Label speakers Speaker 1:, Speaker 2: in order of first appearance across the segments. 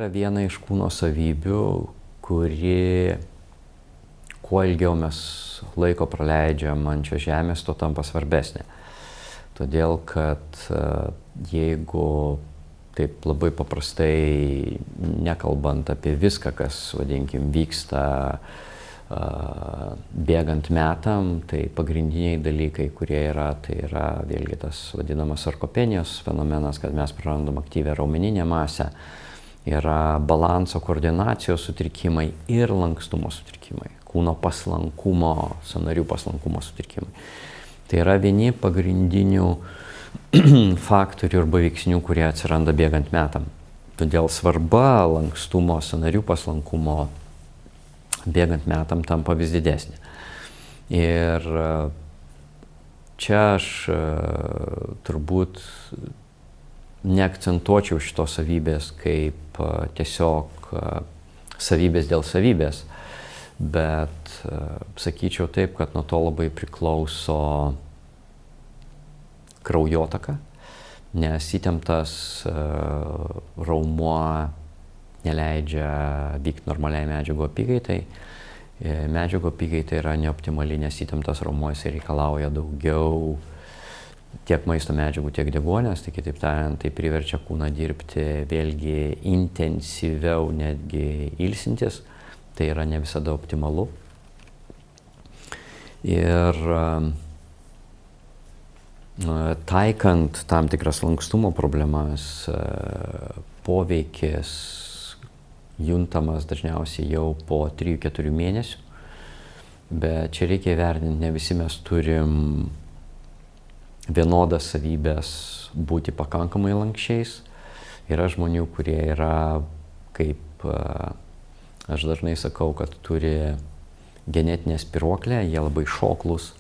Speaker 1: yra viena iš kūno savybių, kuri kuo ilgiau mes laiko praleidžiam ant šios žemės, tuo tampa svarbesnė. Todėl, kad jeigu taip labai paprastai, nekalbant apie viską, kas, vadinkim, vyksta bėgant metam, tai pagrindiniai dalykai, kurie yra, tai yra vėlgi tas vadinamas sarkopenijos fenomenas, kad mes prarandam aktyvią raumeninę masę, yra balanso koordinacijos sutrikimai ir lankstumo sutrikimai, kūno paslankumo, sąnarių paslankumo sutrikimai. Tai yra vieni pagrindinių faktorių arba veiksnių, kurie atsiranda bėgant metam. Todėl svarba lankstumo, sąnarių paslankumo bėgant metam tampa vis didesnė. Ir čia aš turbūt neakcentuočiau šitos savybės kaip tiesiog savybės dėl savybės, bet sakyčiau taip, kad nuo to labai priklauso kraujotaka, nes įtemptas raumuo neleidžia vykti normaliai medžiagų apykaitai. Medžiagų apykaita yra neoptimali, nes įtemptas raumuo reikalauja daugiau tiek maisto medžiagų, tiek deguonies, tai kitaip tariant, tai priverčia kūną dirbti vėlgi intensyviau, netgi ilsintis, tai yra ne visada optimalu. Ir taikant tam tikras lankstumo problemas, poveikis juntamas dažniausiai jau po 3-4 mėnesių, bet čia reikia įvertinti, ne visi mes turim vienodas savybės būti pakankamai lankščiais. Yra žmonių, kurie yra, kaip aš dažnai sakau, kad turi genetinę spyruoklę, jie labai šoklus,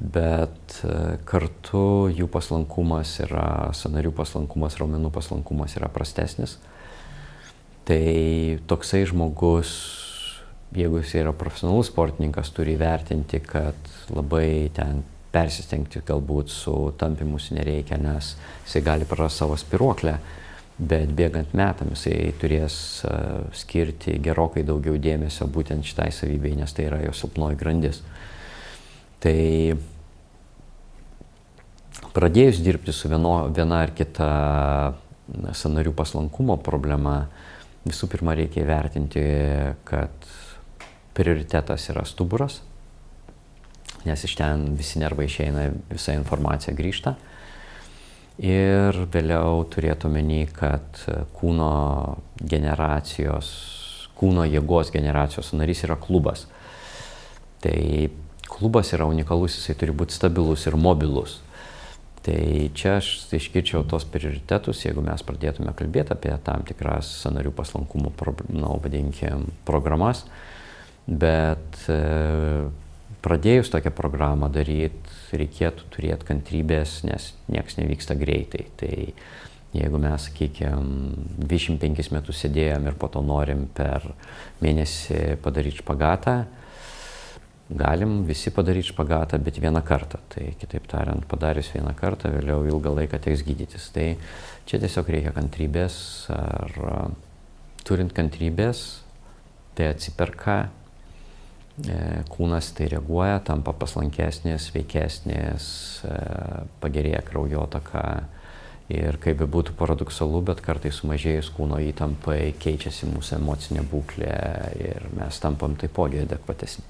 Speaker 1: bet kartu jų paslankumas yra, sąnarių paslankumas, raumenų paslankumas yra prastesnis. Tai toksai žmogus, jeigu jis yra profesionalus sportininkas, turi įvertinti, kad labai ten persistengti galbūt su tampymusi nereikia, nes jisai gali prarasti savo spyruoklę, bet bėgant metam jisai turės skirti gerokai daugiau dėmesio būtent šitai savybei, nes tai yra jo silpnoji grandis. Tai pradėjus dirbti su viena ar kita sąnarių paslankumo problema, visų pirma reikia įvertinti, kad prioritetas yra stuburas, nes iš ten visi nervai išeina, visa informacija grįžta. Ir vėliau turėtų omeny, kad kūno jėgos generacijos sąnarys yra klubas. Tai klubas yra unikalus, jisai turi būti stabilus ir mobilus. Tai čia aš išskirčiau tos prioritetus, jeigu mes pradėtume kalbėti apie tam tikras sąnarių paslankumo programas, bet pradėjus tokią programą daryti, reikėtų turėti kantrybės, nes nieks nevyksta greitai. Tai jeigu mes, sakykime, 25 metus sėdėjom ir po to norim per mėnesį padaryti špagatą, galim visi padaryti špagatą, bet vieną kartą. Tai kitaip tariant, padarius vieną kartą, vėliau ilgą laiką teks gydytis. Tai čia tiesiog reikia kantrybės, ar turint kantrybės, tai atsiperka, kūnas tai reaguoja, tampa paslankesnis, sveikesnis, pagerėja kraujotaka. Ir kaip būtų paradoksalu, bet kartais sumažėjus kūno įtampai keičiasi mūsų emocinė būklė ir mes tampam taipogi adekvatesni.